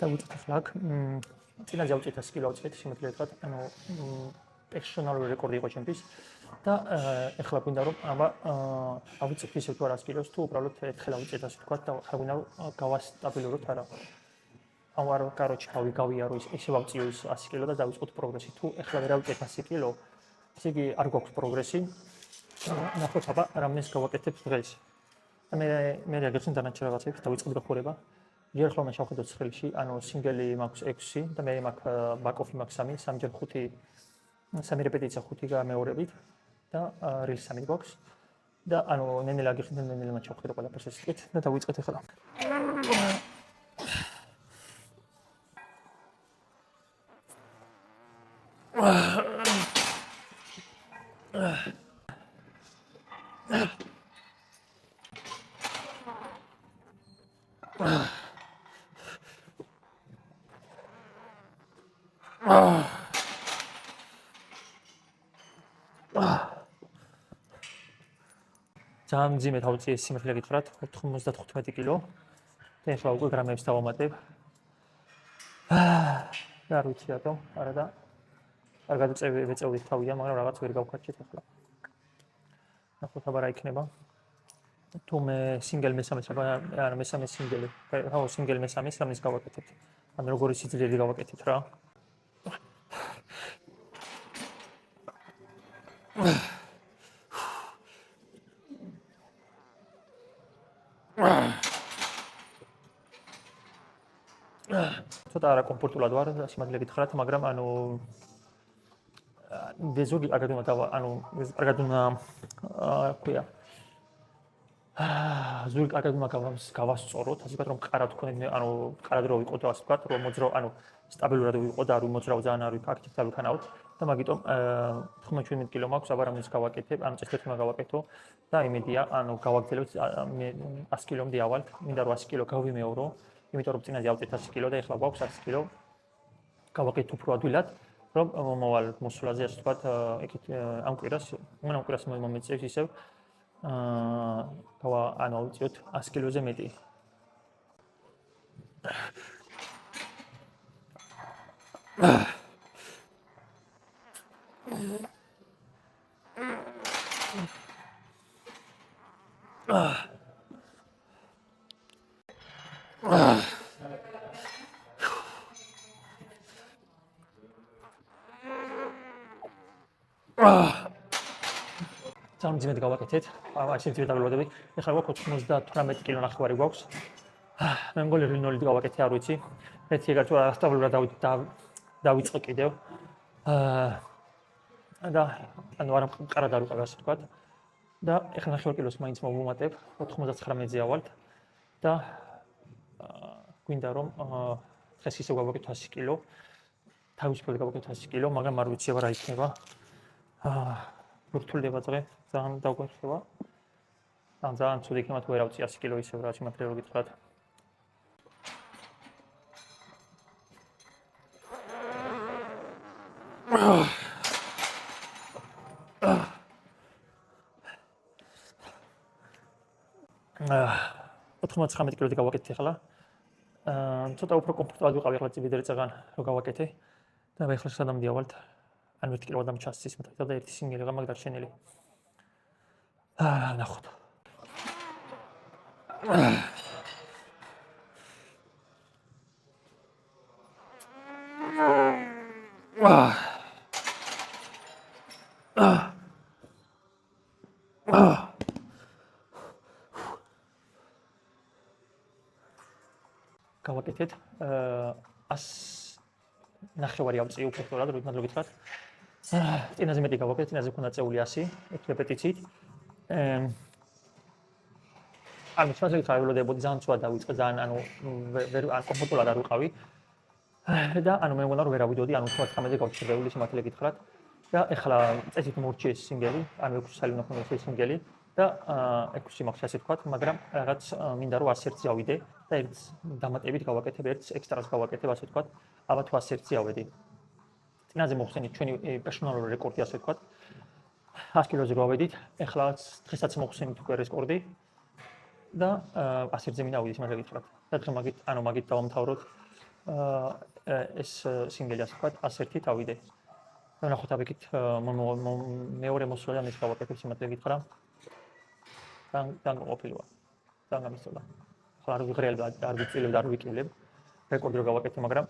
დავიწყეთ ახლა აქ წინაზე ავწეთ 100 კილო ავწეთ შემიძლია თქვა ანუ პერსონალური რეკორდი იყო ჩემთვის და ახლა გვინდა რომ ავიწეთ ისე თუ არა 100 კილოს თუ უბრალოდ ერთხელ ავიწეთ ასე თქვა და ახლა გვინდა რომ გავასტაბილუროთ არა ამარო კაროჩი გავიარო ისე ვავწიო ის 100 კილო და დავიწყოთ პროგრესი თუ ახლა ვერ ავიწეთ 100 კილო ისე იგი არ გვაქვს პროგრესი ნახოთ აბა რამეს გავაკეთებ დღეს და მე რეგრესენ დანარჩენ რაღაცებს დავიწყებ დახურება ჯერ ხოლმე შევხედოთ ცხრილში ანუ სინგელი მაქვს 6 და მე მაქვს ბაკოფი მაქვს 3 სამჯერ 5 სამი რეპეტიცია 5 გამეორებით და რის 3 გვაქვს და ანუ ნენელა გიხდენ ნენელა ჩავხედო ყველაფერს ესეთ და დავიწყეთ ახლა ძალიან მძიმე თავწიე სიმართლე გითხრათ 95 კილო და ახლა უკვე გრამებს დავამატებ და არ ვიცი რატომ არა და არ გადაწევდით თავიდან მაგრამ რაღაც ვერ გავქარჩეთ ახლა ნახოთ აბა რა იქნება თუ მე სინგელ მესამეს არა მესამე სინგელი ხო სინგელ მესამეს რამის გავაკეთებთ ან როგორი სიძლიერე გავაკეთეთ რა ცოტა არა კომფორტულად ვარ სიმართლე გითხრათ მაგრამ ანუ ზოგი კარგად უნდა ანუ კარგად უნდა ქვია ზოგი კარგად უნდა გავასწოროთ ასე ვთქვათ რომ კარად თქვენ ანუ კარად რო ვიყო და ასე ვთქვათ რომ მოძრავ ანუ სტაბილურად ვიყო და არ ვიმოძრავ ძალიან არ ვიფაქტებ და ვიქანავთ და მაგიტომ 17 კილო მაქვს აბა რამის გავაკეთებ ანუ წესით უნდა გავაკეთო და იმედია ანუ გავაგრძელებთ მე 100 კილომდე ავალთ მინდა რომ 100 კილო გავიმეორო იმიტომ რომ წინაზე ავწეთ 100 კილო და ეხლა გვაქვს 100 კილო გავაკეთეთ უფრო ადვილად რომ მოვალ მოსვლაზე ასე ვთქვათ ეკით ამ კვირას მომეწევს ისევ ანუ ავწიოთ 100 კილოზე მეტი ძალიან მძიმედ გავაკეთეთ. ასე ვიდაგლოდები. ეხლა გვაქვს 98 კილო ნახევარი გვაქვს. მე მგონი რინოლით გავაკეთე, არ ვიცი. ერთი ეგარ თუ ასტაბილურად დავიწყე კიდევ. და ანუ არ მყარად არ ვიყავ ასე ვთქვათ. და ეხლა ნახევარ კილოს მაინც მოვუმატებ, 99-ზე ავალთ და გვინდა რომ დღეს ისე გავაკეთოთ 100 კილო. თავისუფლად გავაკეთოთ 100 კილო, მაგრამ არ ვიცი რა იქნება. ვირთულდება დღე, ძალიან დაგვეხება. ძალიან ცუდი იქნება თუ ვერ ავწი 100 კილო ისევ რა სიმართლე რო გითხრათ. ოთხმოცდ 19 კილოდი გავაკეთე ახლა. ცოტა უფრო კომფორტულად ვიყავი ახლა ვიდრე წაღან რო გავაკეთე და მე ახლა სადამდე ავალთ. ან 1 კილო адам ჩასცის მეტად და ერთი სინგელი გამაგ დარჩენილი. ნახოთ. გავაკეთეთ 100 ნახევარი ავწიე უფრო რა მადლობა გითხრათ. წინაზე მეტი გავაკეთე, წინაზე მქონდა წეული 100 ერთ რეპეტიციით. ანუ შეიძლება ხარულოდებოდი ძალიან ცუდა დავიწყე, ძალიან ანუ ვერ კომფორტულად არ ვიყავი. და ანუ მე მგონა რომ ვერ ავიდოდი, ანუ 19-ზე გავჩერდებული სიმართლე გითხრათ. და ეხლა წესით მორჩიეს სინგელი, ანუ 6 სალი უნდა ქონდეს სინგელი და 6 მაქვს ასე ვთქვათ, მაგრამ რაღაც მინდა რომ 101-ზე ავიდე და ერთ დამატებით გავაკეთებ, ერთ ექსტრას გავაკეთებ ასე ვთქვათ. აბა თუ 101-ზე ავედი. წინაზე მოხსენით ჩვენი პერსონალური რეკორდი ასე ვთქვათ. 100 კილოზე გავედით. ეხლა დღესაც მოხსენით უკვე რეკორდი. და 101-ზე მინდა ავიდეთ, მაგრამ გითხრათ. და დღე მაგით, ანუ მაგით დავამთავროთ ეს სინგელი ასე ვთქვათ, 101 თავიდე. ვნახოთ აბეკით მეორე მოსვლიდან ის გავაკეთებ სიმართლე გითხრა. განყოფილოა. დამამისოლა. ხო არ ვიღრელებ, არ ვიცილებ და არ ვიკილებ. რეკორდი რო გავაკეთე, მაგრამ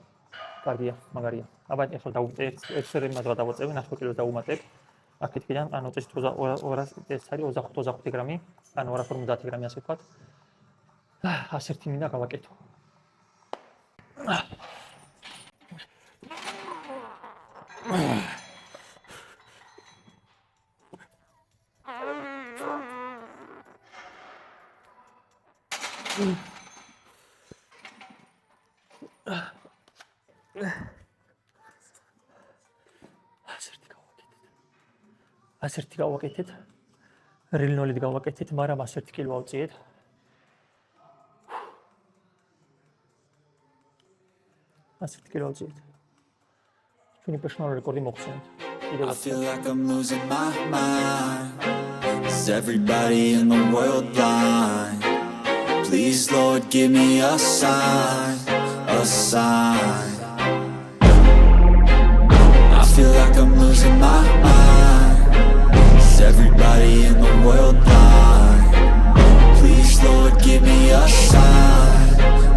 კარგია, მაგარია. აბა ახლა დავუწევ ექსპერიმენტად დავაწევი, 9 კილოს დავუმატებ. აქეთკიდან ანუ წეს 200 ეს არის 25 გრამი, ანუ 250 გრამი ასე ვთქვათ. 101 მინდა გავაკეთო. ასერთი გავაკეთეთ. რილნოლით გავაკეთეთ, მაგრამ 101 კილო ავწიეთ. ასეთი კილო ავწიეთ. ჩვენი პერსონალური რეკორდი მოხსენეთ. I feel like I'm losing my mind. Is everybody in the world blind? Please, Lord, give me a sign, a sign. I feel like I'm losing my mind. Is everybody in the world blind? Please, Lord, give me a sign,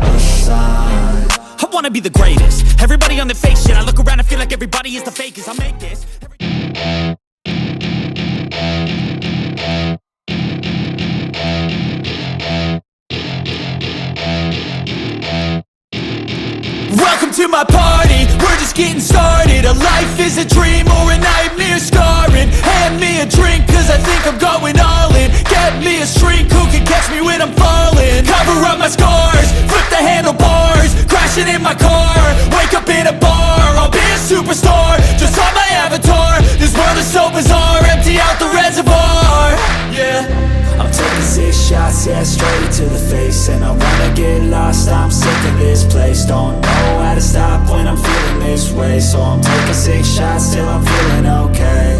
a sign. I wanna be the greatest. Everybody on the fake shit. I look around and feel like everybody is the fakest. I make this. Welcome to my party, we're just getting started. A life is a dream or a nightmare scarring. Hand me a drink cause I think I'm going all in. Get me a shrink who can catch me when I'm falling. Cover up my scars, flip the handlebars. Crashing in my car, wake up in a bar. I'll be a superstar, just on my avatar. This world is so bizarre, empty out the reservoir. Yeah, I'm taking 6 shots, yeah, straight to the face. And I wanna get lost, I'm sick of this place. Don't know how to stop when I'm feeling this way. So I'm taking 6 shots till I'm feeling okay.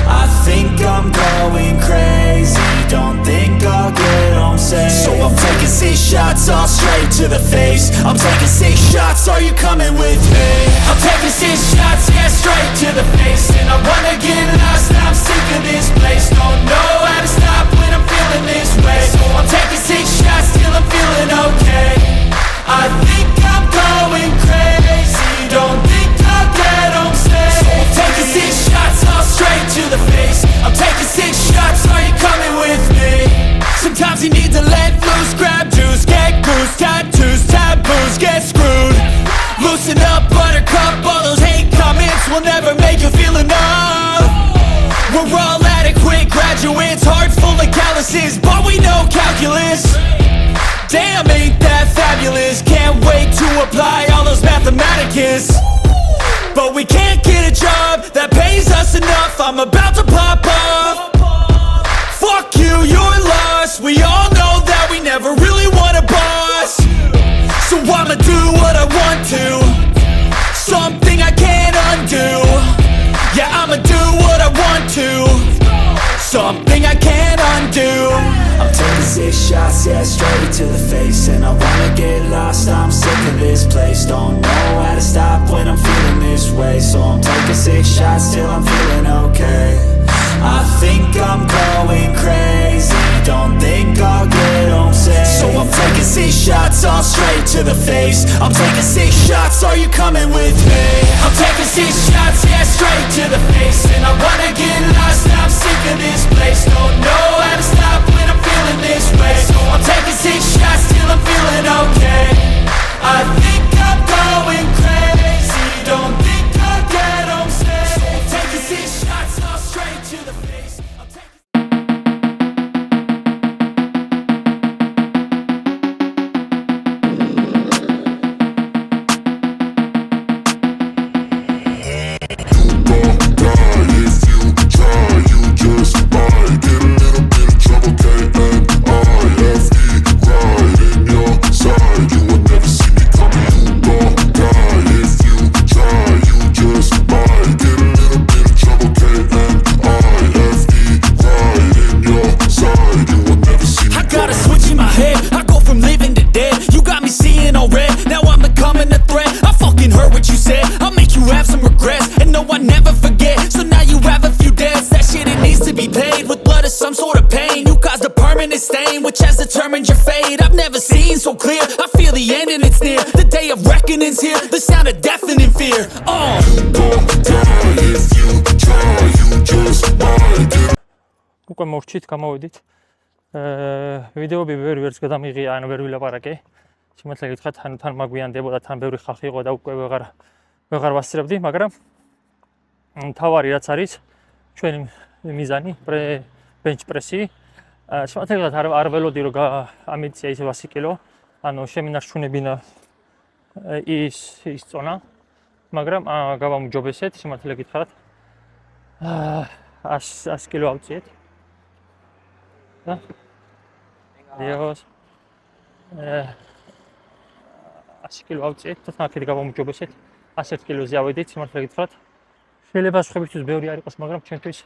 I think I'm going crazy, don't think I'll get home safe. So I'm taking 6 shots, all straight to the face. I'm taking 6 shots, are you coming with me? I'm taking 6 shots, yeah, straight to the face. And I wanna get lost, I'm sick of this place. Don't know how to stop when I'm feeling this way. So I'm taking 6 shots till I'm feeling okay. I think I'm going crazy, don't think I'll get home safe. So I'm taking 6 shots, all straight to the face. I'm taking 6 shots, are you coming with me? Sometimes you need to let loose, grab juice, get goose, tattoos, taboos, get screwed. Loosen up, buttercup, all those hate comments will never make you feel enough. We're all adequate graduates, heart full of calluses, but we know calculus. Damn, ain't that fabulous? Can't wait to apply all those mathematicus. But we can't get a job that pays us enough. I'm about to pop off. Fuck you, you're lost. We all know that we never really want a boss. So I'ma do what I want to, something I can't undo. Yeah, I'ma do what I want to, something I can't undo. I'm taking 6 shots, yeah, straight to the face. And I wanna get lost, I'm sick of this place. Don't know how to stop when I'm feeling this way. So I'm taking 6 shots till I'm feeling okay. I think I'm going crazy, don't think I'll get home safe. So I'm taking 6 shots, all straight to the face. I'm taking 6 shots, are you coming with me? I'm taking 6 shots, yeah, straight to the face. And I wanna get lost, I'm sick of this place. Don't know how to stop when I'm feeling this way. So I'm taking 6 shots till I'm feeling okay. I think I'm going crazy, don't think I'll get home safe. So I'm taking 6 shots, all straight to the face. I'm taking Just might get a little bit of trouble, K-N-I-F-E. never seen so clear. I feel the end and it's near. The day of reckoning's here. The sound of deafening fear. უკვე მოვჭით, გამოვიდით. ვიდეოები ვერც გადამიღია, ანუ ვერ ვილაპარაკე. Შემიძლია გითხრათ, ანუ თან მაგვიანდებოდა, თან ბევრი ხალხი იყო და უკვე ვეღარ ვასწრებდი, მაგრამ თავარი რაც არის, ჩვენი მიზანი, bench press-ი. შემიძლია არ ველოდი რომ ამიცია ისე 100 კილო, ანუ შემინარჩუნებინა ის წონა, მაგრამ გავამჯობესეთ, შემიძლია გითხრათ 100 კილო ავწიეთ. და დიოს 100 კილო ავწიეთ და თამაში გავამჯობესეთ 101 კილოზე ავედით, შემიძლია გითხრათ. შეიძლება სხვებისთვის ბევრი არ იყოს, მაგრამ ჩვენთვის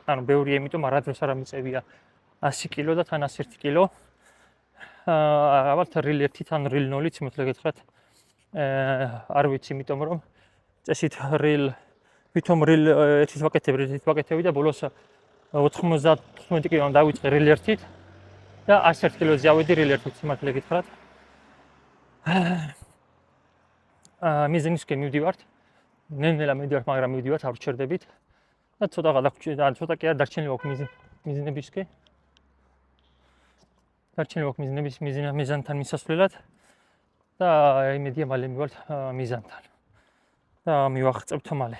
ანუ ბევრი, იმიტომ არადროს არ მიწევია 100 კილო და თან 101 კილო. ალბათ რილ 1 თან რილ 0-ით შემიძლია გითხრათ. არ ვიცი, იმიტომ რომ წესით რილ ვითომ რილ 1-ით ვაკეთები და ბოლოს 95 კილოდან დავიწყე რილ 1-ით და 101 კილოზე ავედი რილ 1-ით, შემიძლია გითხრათ. მიზნისკენ მივდივართ. ნელ-ნელა მივდივართ, მაგრამ მივდივართ, არ ვჩერდებით. და ცოტა კი არ დარჩენილი აქვს მიზნებისკენ. დარჩენილი აქვს მიზანთან მისასვლელად და იმედია მალე მივართ მიზანთან. და მივაღწევთ მალე.